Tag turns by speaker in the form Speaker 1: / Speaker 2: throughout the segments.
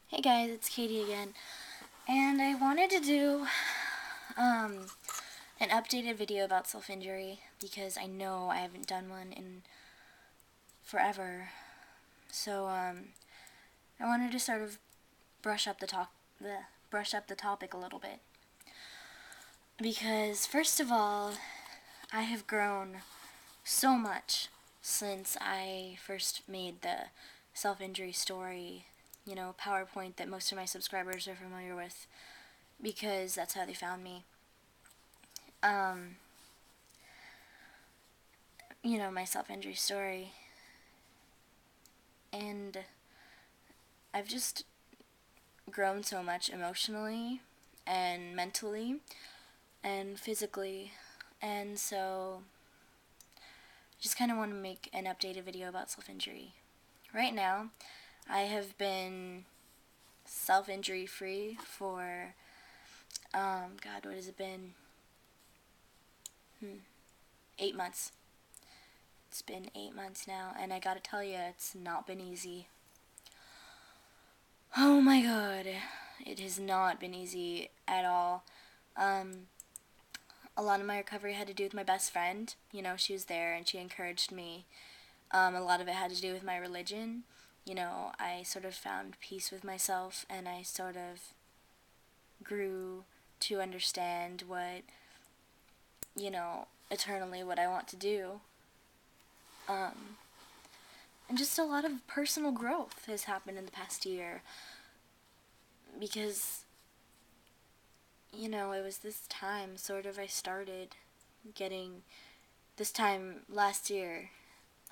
Speaker 1: Hey guys, it's Katie again, and I wanted to do an updated video about self-injury because I know I haven't done one in forever. So I wanted to sort of brush up the talk, brush up the topic a little bit because first of all, I have grown so much since I first made the self-injury story, PowerPoint that most of my subscribers are familiar with because that's how they found me. Um, my self-injury story. And I've just grown so much emotionally and mentally and physically. And so I just kind of want to make an updated video about self-injury. Right now, I have been self-injury free for, God, what has it been? 8 months. It's been 8 months now, and I gotta tell you, it's not been easy. Oh my god, it has not been easy at all. Um, a lot of my recovery had to do with my best friend. She was there and she encouraged me. A lot of it had to do with my religion. I sort of found peace with myself and I sort of grew to understand eternally what I want to do. And just a lot of personal growth has happened in the past year because, it was this time sort of I started getting, this time last year,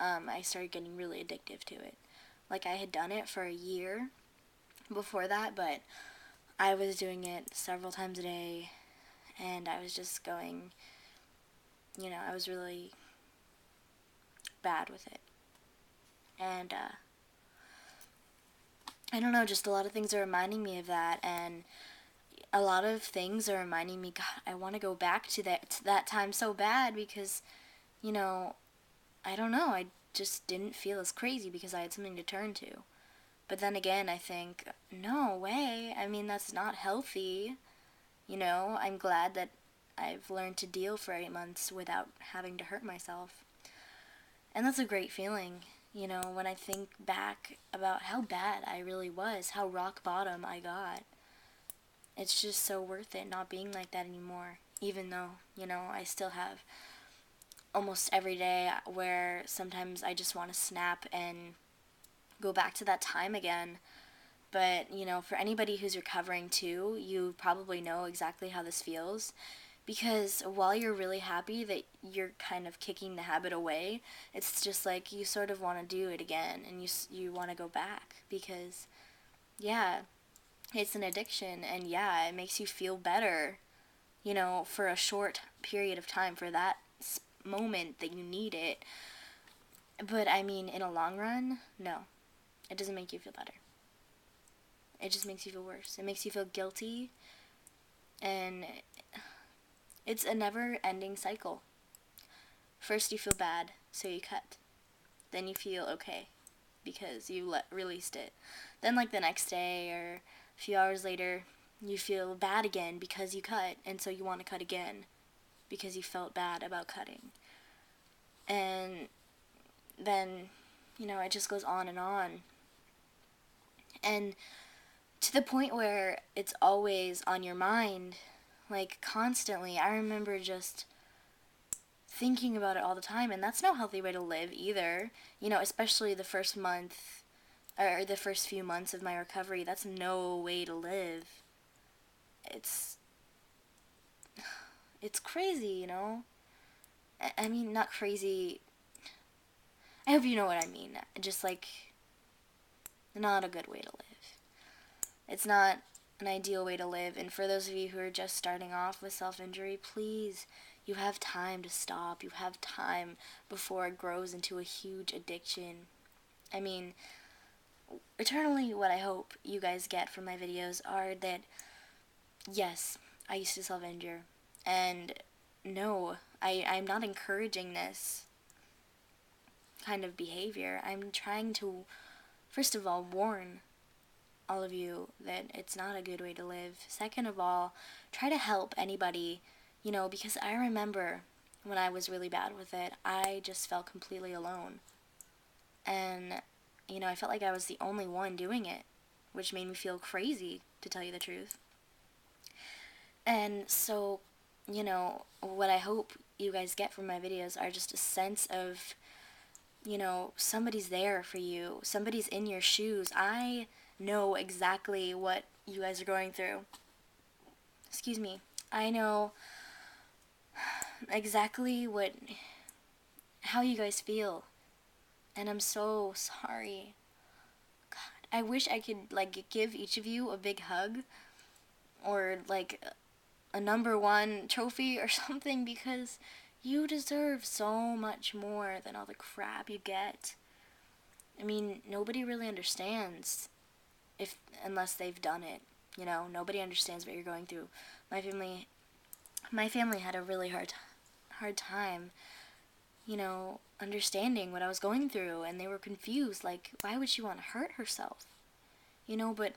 Speaker 1: I started getting really addictive to it. Like, I had done it for a year before that, but I was doing it several times a day, and I was just going, I was really bad with it. And, I don't know, just a lot of things are reminding me of that, and a lot of things are reminding me, God, I want to go back to that time so bad because, you know, I don't know, I just didn't feel as crazy because I had something to turn to. But then again, I think, no way. I mean, that's not healthy. I'm glad that I've learned to deal for 8 months without having to hurt myself. And that's a great feeling, when I think back about how bad I really was, how rock bottom I got. It's just so worth it not being like that anymore. Even though, I still have almost every day where sometimes I just want to snap and go back to that time again. But, for anybody who's recovering too, you probably know exactly how this feels. Because while you're really happy that you're kind of kicking the habit away, it's just like you sort of want to do it again and you want to go back. Because, yeah, it's an addiction and yeah, it makes you feel better, for a short period of time, for that moment that you need it. But I mean, in a long run, no, it doesn't make you feel better. It just makes you feel worse. It makes you feel guilty, and it's a never ending cycle. First, you feel bad, so you cut. Then, you feel okay because you released it. Then, like the next day or a few hours later, you feel bad again because you cut, and so you want to cut again because you felt bad about cutting. And then, it just goes on and on. And to the point where it's always on your mind, like constantly. I remember just thinking about it all the time, and that's no healthy way to live either. Especially the first month or the first few months of my recovery, that's no way to live. It's it's crazy, I mean, not crazy. I hope you know what I mean. Just like not a good way to live. It's not an ideal way to live. And for those of you who are just starting off with self-injury, please, you have time to stop. You have time before it grows into a huge addiction. I mean, eternally what I hope you guys get from my videos are that, yes, I used to self-injure. And no, I'm not encouraging this kind of behavior. I'm trying to, first of all, warn all of you that it's not a good way to live. Second of all, try to help anybody, because I remember when I was really bad with it, I just felt completely alone. And, I felt like I was the only one doing it, which made me feel crazy, to tell you the truth. And so, what I hope you guys get from my videos are just a sense of, somebody's there for you. Somebody's in your shoes. I know exactly what you guys are going through. Excuse me. I know exactly how you guys feel. And I'm so sorry. God, I wish I could, like, give each of you a big hug or, like, a number one trophy or something, because you deserve so much more than all the crap you get. I mean, nobody really understands unless they've done it. Nobody understands what you're going through. My family had a really hard time, understanding what I was going through, and they were confused, like, why would she want to hurt herself? But